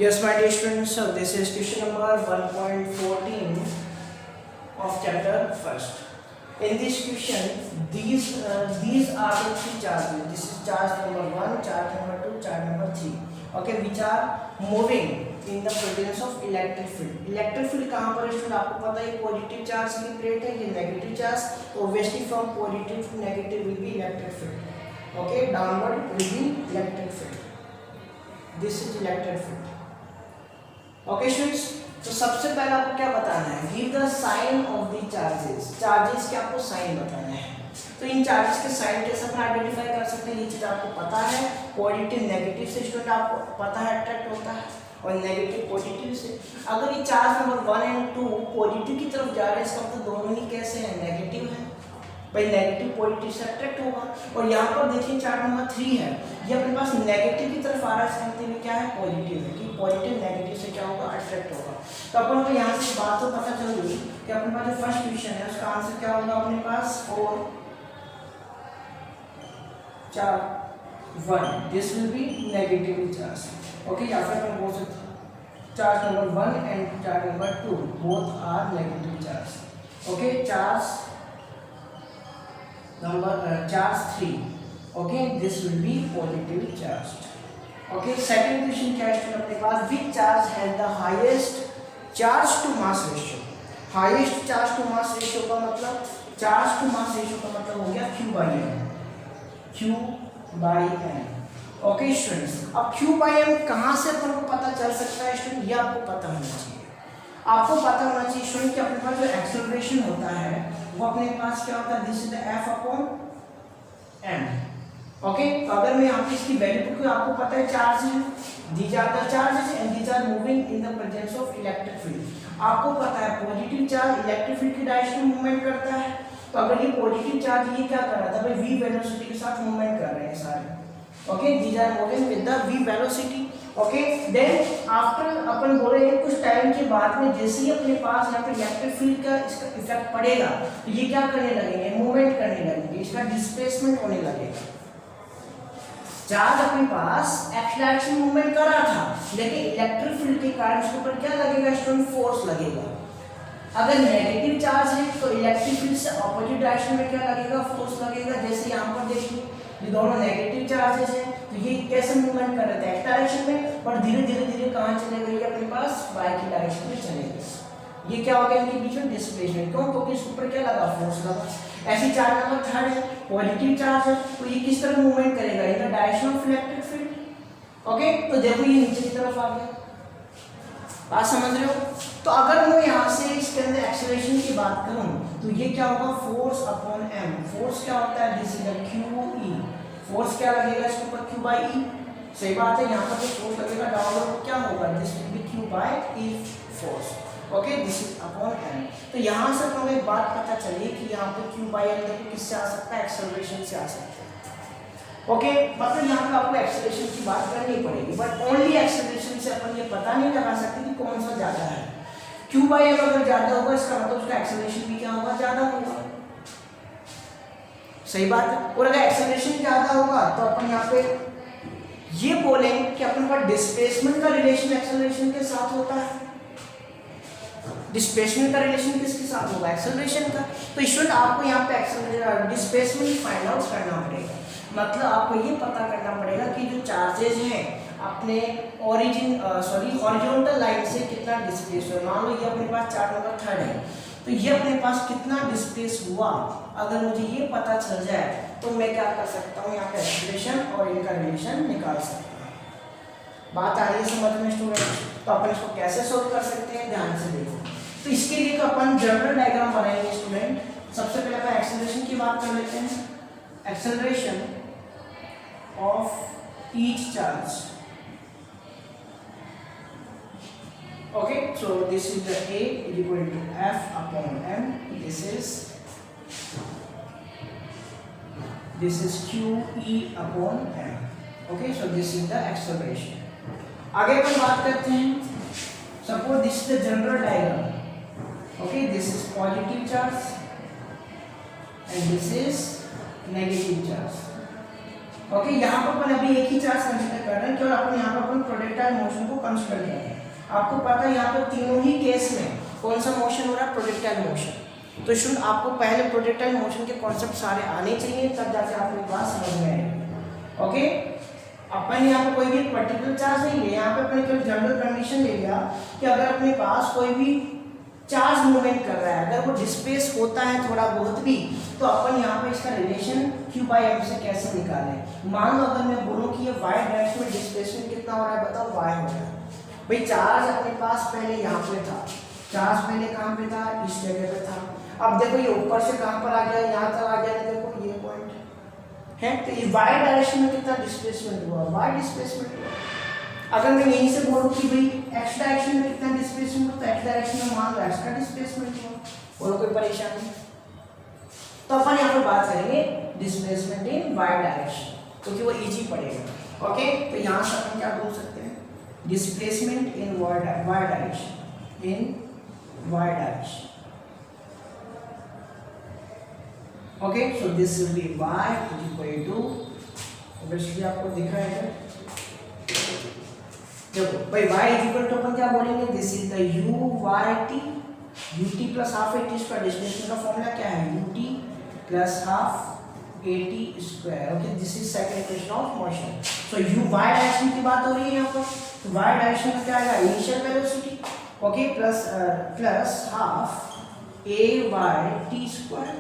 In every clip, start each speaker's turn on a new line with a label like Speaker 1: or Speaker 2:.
Speaker 1: Yes, my dear students, so this is question number 1.14 of chapter first. In this question, these are the three charges. This is charge number 1, charge number 2, charge number 3. Okay, which are moving in the presence of electric field. Electric field कहाँ पर student आपको पता है positive charge की plate है, ये negative charge, तो obviously from positive to negative will be electric field. Okay, downward will be electric field. This is electric field. Okay students, तो सबसे पहले आपको क्या बताना है, give the sign of the charges. Charges के आपको साइन बताना है. तो इन चार्जेस के साइन कैसे अपन आइडेंटिफाई कर सकते हैं, ये चीज आपको पता है. पॉजिटिव नेगेटिव से स्टूडेंट आपको पता है अट्रैक्ट होता है, और नेगेटिव पॉजिटिव से. अगर ये चार्ज नंबर 1 एंड 2 पॉजिटिव की तरफ जा रहे हैं, इसका मतलब दोनों ही कैसे हैं, नेगेटिव है. भाई नेगेटिव पॉजिटिव से अट्रैक्ट होगा. और यहाँ पर देखिए चार्ज नंबर 3 है, ये अपने पास नेगेटिव की तरफ आ रहा है, इसका मतलब क्या है, पॉजिटिव है. कि पॉजिटिव नेगेटिव से क्या होगा, अट्रैक्ट होगा. तो अपन को यहाँ से बात तो पता चल गई कि अपने पास जो फर्स्ट क्वेश्चन है उसका आंसर क्या होगा अपने पास, 4 charge 1, this will be negative charge. Okay, या फिर अपन बोल सकते हैं charge number 1 and charge number 2 both are negative charge. Okay, charge charge 3, okay, this will be positive charged. Okay, second question क्या है अपने पास, which charge has the highest charge to mass ratio. highest charge to mass ratio का मतलब, charge to mass ratio का मतलब हो गया Q by M. Q by M. Okay students, अब Q by M कहाँ से अपन को पता चल सकता है स्टूडेंट, ये आपको पता होना चाहिए. आपको पता होना चाहिए स्टूडेंट कि अपने पास जो एक्सेलरेशन होता है वो अपने पास क्या होता है, this is the F upon M. Okay, तो अगर मैं यहाँ पे इसकी वैल्यू पुट करूँ, आपको पता है चार्ज है, these are the charges and these are moving in the presence of electric field. आपको पता है पॉजिटिव चार्ज इलेक्ट्रिक फील्ड की डायरेक्शन में मूवमेंट करता है. तो अगर ये पॉजिटिव चार्ज ये क्या कर रहा था भाई, v वेलोसिटी के साथ मूवमेंट कर रहे हैं सारे. Okay, these are moving with the v velocity. Okay, then after अपन बोलेंगे कुछ टाइम के बाद में जैसे ही अपने पास यहाँ पे इलेक्ट्रिक फील्ड का इसका इफेक्ट पड़ेगा, तो ये क्या करने लगेंगे, मूवमेंट करने लगेंगे, इसका डिस्प्लेसमेंट होने लगेगा. चार्ज अपने पास एक्स डायरेक्शन मूवमेंट कर रहा था, लेकिन इलेक्ट्रिक फील्ड के कारण इसके ऊपर क्या लगेगा स्टूडेंट, फोर्स लगेगा. अगर नेगेटिव चार्ज है तो इलेक्ट्रिक फील्ड से ऑपोजिट डायरेक्शन में क्या लगेगा, फोर्स लगेगा. जैसे यहाँ पर देखिए ये दोनों नेगेटिव चार्जेस हैं, तो ये कैसे मूवमेंट कर रहे थे, एक्स डायरेक्शन में, पर धीरे धीरे धीरे कहाँ चले गए, अपने पास वाई की डायरेक्शन में चले गए. ये क्या हो गया इनके बीच में, डिस्प्लेसमेंट. क्यों, क्योंकि इसके ऊपर क्या लगा, फोर्स लगा. ऐसी चार्ज नंबर 3 है, पॉजिटिव चार्ज है, तो ये किस तरह मूवमेंट करेगा, in the direction of electric field. Okay, तो देखो ये नीचे की तरफ आ गया. बात समझ रहे हो. तो अगर मैं यहाँ से इसके अंदर एक्सेलरेशन की बात करूँ, तो ये क्या होगा, फोर्स अपॉन m. फोर्स क्या होता है, this is the QE. Force क्या लगेगा इसके ऊपर, Q by E. सही बात है, यहाँ पर जो फोर्स लगेगा डाउनवर्ड क्या होगा, this will B Q by E force. Okay, this is upon m. तो यहाँ से हमें एक बात पता चली कि यहाँ पे Q by M देखो किससे आ सकता है, एक्सेलरेशन से आ सकता है. ओके, मतलब यहाँ पे आपको एक्सेलरेशन की बात करनी पड़ेगी, बट ओनली एक्सेलरेशन से अपन ये पता नहीं लगा सकते कि कौन सा ज्यादा है. Q by M अगर ज्यादा होगा, इसका मतलब उसका एक्सेलरेशन भी क्या होगा, ज्यादा होगा. सही बात है. और अगर एक्सेलरेशन ज्यादा होगा तो अपन यहाँ पे ये बोलेंगे कि अपने पास डिस्प्लेसमेंट का रिलेशन एक्सेलरेशन के साथ होता है. डिस्प्लेसमेंट का रिलेशन किसके साथ होगा, एक्सेलरेशन का. तो स्टूडेंट आपको यहाँ पे एक्सेलरेशन डिस्प्लेसमेंट फाइंड आउट करना पड़ेगा. मतलब आपको ये पता करना पड़ेगा कि जो चार्जेस हैं अपने हॉरिजॉन्टल लाइन से कितना डिस्प्लेस हुआ. मान लो ये अपने पास चार्ज नंबर 3 है, तो ये अपने पास कितना डिस्प्लेस हुआ, अगर मुझे ये पता चल जाए तो मैं क्या कर सकता हूँ, यहाँ पे एक्सेलरेशन और इनका रिलेशन निकाल सकता हूँ. बात आ रही है समझ में स्टूडेंट. तो अपन इसको कैसे सोल्व कर सकते हैं, ध्यान से देखो. तो इसके लिए अपन जनरल डायग्राम बनाएंगे स्टूडेंट. सबसे पहले अपन एक्सेलरेशन की बात कर लेते हैं. Acceleration of each charge. Okay, so this is the A is equal to F upon M. This is QE upon M. Okay, so this is the acceleration. आगे अपन बात करते हैं. Suppose this is the general diagram. Okay, this is positive charge and this is negative charge. Okay, यहाँ पर अपन अभी एक ही charge consider कर रहे हैं, केवल अपन यहाँ पर अपन प्रोजेक्टाइल मोशन को कंसिडर करते हैं। आपको पता है यहाँ पे तीनों ही केस में कौन सा मोशन हो रहा है, प्रोजेक्टाइल मोशन। तो स्टूडेंट आपको पहले प्रोजेक्टाइल मोशन के कॉन्सेप्ट सारे आने चाहिए, तब जाके आपके पास समझ में आएगा। ओके, अपन यहाँ पे कोई भी पर्टिकुलर चार्ज नहीं लिया, यहाँ पे अपने केवल जनरल कंडीशन ले लिया कि अगर अपने पास कोई भी चार्ज मूवमेंट कर रहा है, अगर वो डिस्प्लेस होता है थोड़ा बहुत भी, तो अपन यहाँ पे इसका रिलेशन q/m से कैसे निकालें। मान लो अगर मैं बोलूँ कि ये y डायरेक्शन में डिस्प्लेसमेंट कितना हो रहा है, बताओ y हो रहा है। भाई चार्ज अपने पास पहले यहाँ पे था, चार्ज पहले कहाँ पे था, इस जगह पे था। अब देखो ये ऊपर से कहाँ पर आ गया, यहाँ तक आ गया, देखो ये पॉइंट है। तो ये y डायरेक्शन में कितना डिस्प्लेसमेंट हुआ, y डिस्प्लेसमेंट हुआ। अगर मैं यहीं से बोलूँ कि भाई x डायरेक्शन में कितना डिस्प्लेसमेंट हुआ, तो x डायरेक्शन में मान लो x का डिस्प्लेसमेंट हुआ, बोलो कोई परेशानी। तो अपन यहाँ पर बात करेंगे डिस्प्लेसमेंट इन y डायरेक्शन, क्योंकि वो इजी पड़ेगा। ओके, तो यहाँ से अपन क्या बोल सकते हैं, displacement in y direction, in y direction. Okay, so this will be y is equal to, वैसे आपको दिख रहा है, देखो भाई y is equal to अपन क्या बोलेंगे, this is the ut plus half at square। Displacement का फॉर्मूला क्या है, ut plus half at square। Okay, this is second equation of motion. So u y direction की बात हो रही है यहाँ पर, तो y डायरेक्शन में क्या आएगा, initial velocity, okay, plus half a by t square।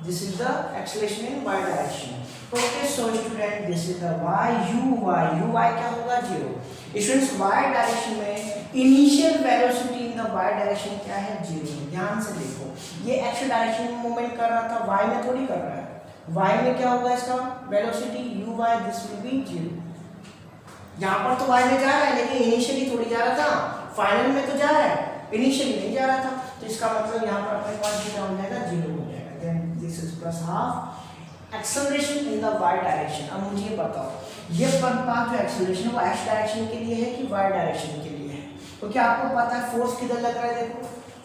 Speaker 1: This is the acceleration in y direction. Okay, so student this is the y क्या होगा, 0। स्टूडेंट्स y डायरेक्शन में initial velocity in the y direction क्या है, 0। ध्यान से देखो, ये x direction में मूवमेंट कर रहा था, y में थोड़ी कर रहा है। y में क्या होगा इसका velocity uy, this will B 0। यहाँ पर तो y में जा रहा है, लेकिन इनिशियली थोड़ी जा रहा था, फाइनल में तो जा रहा है, इनिशियली नहीं जा रहा था। तो इसका मतलब यहाँ पर अपने पास क्या हो जाएगा, 0 हो जाएगा। Then this is plus half acceleration in the y direction. अब मुझे ये बताओ, ये पाथ जो एक्सेलरेशन वो x डायरेक्शन के लिए है कि y डायरेक्शन के लिए है? तो क्या आपको पता है फोर्स किधर लग रहा है, देखो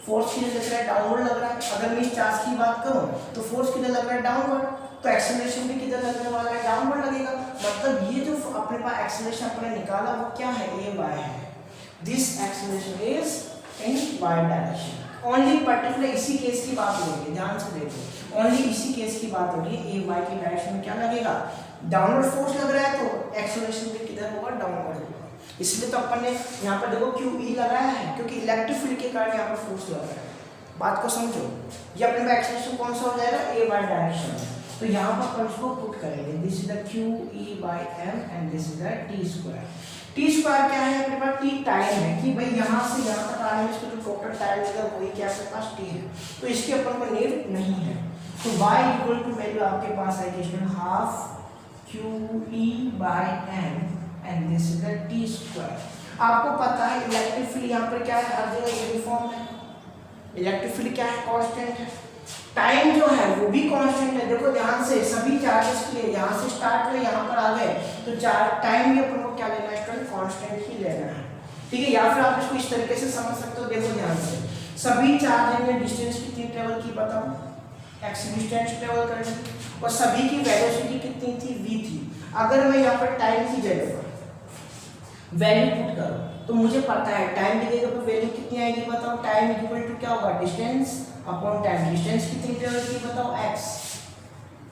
Speaker 1: फोर्स किधर लग रहा है, डाउनवर्ड लग रहा है। अगर मैं इस चार्ज की बात करूं तो फोर्स किधर लग रहा है, डाउनवर्ड, तो एक्सेलरेशन भी किधर लगने वाला है, डाउनवर्ड लगेगा। मतलब ये जो अपने पास एक्सेलरेशन अपने निकाला वो क्या है, ay है। This acceleration is in y direction. Only particular इसी केस की बात हो रही है, ध्यान से देखो, ओनली इसी केस की बात हो रही है। ay की डायरेक्शन में क्या लगेगा, डाउनवर्ड फोर्स लग रहा है, तो एक्सेलरेशन भी किधर होगा, डाउनवर्ड होगा। इसलिए तो अपन ने यहाँ पर देखो QE लगाया है, क्योंकि इलेक्ट्रिक फील्ड के कारण यहाँ पर फोर्स लग रहा है। बात को समझो, ये अपने पास एक्सेलरेशन कौन सा हो जाएगा, ay डायरेक्शन में। तो यहाँ पर अपन इसको पुट करेंगे, this is the QE/m and this is the t square. T square क्या है, अपने पास t टाइम है कि भाई यहाँ से यहाँ तक आने में इसको जो टोटल टाइम लगेगा वही क्या अपने पास t है, तो इसकी अपन को नीड नहीं है। तो y इक्वल टू वैल्यू आपके पास है कि half QE/m and this is the t square. आपको पता है इलेक्ट्रिक फील्ड यहाँ पर क्या है, हर जगह यूनिफॉर्म है। इलेक्ट्रिक फील्ड क्या है, कांस्टेंट है। टाइम जो है वो भी कांस्टेंट है। देखो ध्यान से, सभी चार्जेस के लिए यहाँ से स्टार्ट हुए यहाँ पर आ गए, तो टाइम भी अपन को क्या लेना है, स्टूडेंट कांस्टेंट ही लेना है, ठीक है। या फिर आप इसको इस तरीके से समझ सकते हो, देखो ध्यान से, सभी चार्ज ने डिस्टेंस कितनी ट्रेवल की, बताओ, x डिस्टेंस ट्रेवल करेंगे, और सभी की वेलोसिटी कितनी थी, v थी। अगर मैं यहाँ पर टाइम की जगह पर वैल्यू पुट करूँ तो मुझे पता है टाइम की जगह पर वैल्यू कितनी आएगी, बताओ। टाइम इक्वल टू क्या होगा, डिस्टेंस अपॉन टाइम। डिस्टेंस कितनी ट्रेवल की, बताओ, x।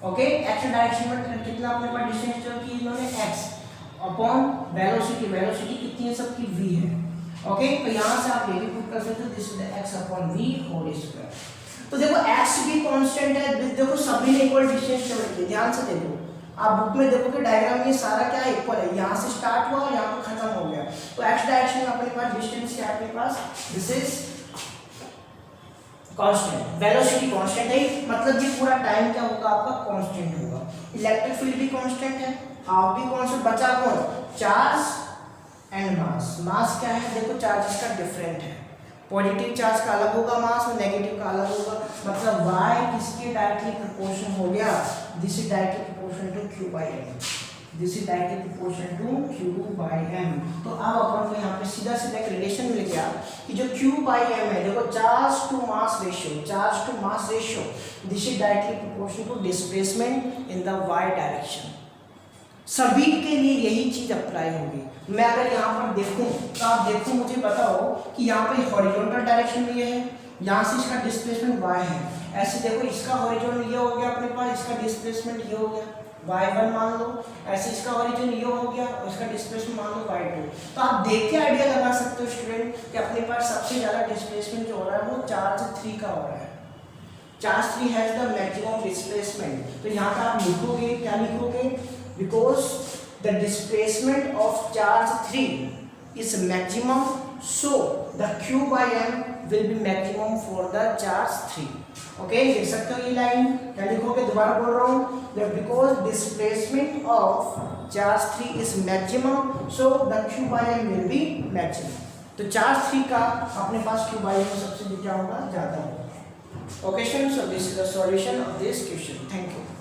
Speaker 1: ओके, x डायरेक्शन में कितना अपने पास डिस्टेंस ट्रेवल की इन्होंने, x अपॉन वेलोसिटी। वेलोसिटी कितनी है, सबकी v है। ओके, तो यहाँ से आप ये भी पुट कर सकते हो, this is x upon v whole square. तो देखो x भी कांस्टेंट है, देखो सभी ने इक्वल डिस्टेंस ट्रेवल किया। ध्यान से देखो, आप बुक में देखोगे डायग्राम में सारा क्या इक्वल है, यहाँ से स्टार्ट हुआ और यहाँ पर खत्म हो गया। तो x डायरेक्शन में अपने पास डिस्टेंस क्या है, अपने पास this is constant, velocity constant है, मतलब ये पूरा टाइम क्या होगा, आपका कांस्टेंट होगा। इलेक्ट्रिक फील्ड भी कांस्टेंट है, हाफ भी कांस्टेंट, बचा कौन, चार्ज एंड मास। मास क्या है, देखो चार्जेस का डिफरेंट है, पॉजिटिव चार्ज का अलग होगा मास और नेगेटिव का अलग होगा। मतलब y किसके डायरेक्टली प्रोपोर्शनल हो गया, this is directly proportional to q/m, this is directly proportional to q/m। तो अब अपन को यहाँ पे सीधा सीधा एक रिलेशन मिल गया कि जो q/m है, देखो charge to mass ratio, charge to mass ratio, this is directly proportional to displacement in the y direction. सभी के लिए यही चीज अप्लाई होगी। मैं अगर यहाँ पर देखूं तो आप देखो, मुझे बताओ कि यहाँ पे हॉरिजॉन्टल डायरेक्शन में ये है, यहाँ से इसका डिस्प्लेसमेंट y है, ऐसे देखो इसका हॉरिजॉन ये हो गया अपने पास, इसका डिस्प्लेसमेंट ये हो गया y1 मान लो, ऐसे इसका हॉरिजॉन ये हो गया और इसका डिस्प्लेसमेंट मान लो y2। तो आप देख के आइडिया लगा सकते हो स्टूडेंट कि अपने पास सबसे ज़्यादा डिस्प्लेसमेंट जो हो रहा है वो चार्ज 3 का हो रहा है। Charge 3 has the maximum displacement. तो यहाँ पर आप लिखोगे, क्या लिखोगे, because the displacement of charge 3 is maximum, so the q by m will be maximum for the charge 3। Okay, देख सकते हो ये लाइन, क्या लिखोगे, दोबारा बोल रहा हूँ, that because displacement of charge 3 is maximum, so the q by m will be maximum। तो चार्ज 3 का अपने पास q by m सबसे क्या होगा, ज्यादा होगा। Okay students, so this is the solution of this question. Thank you।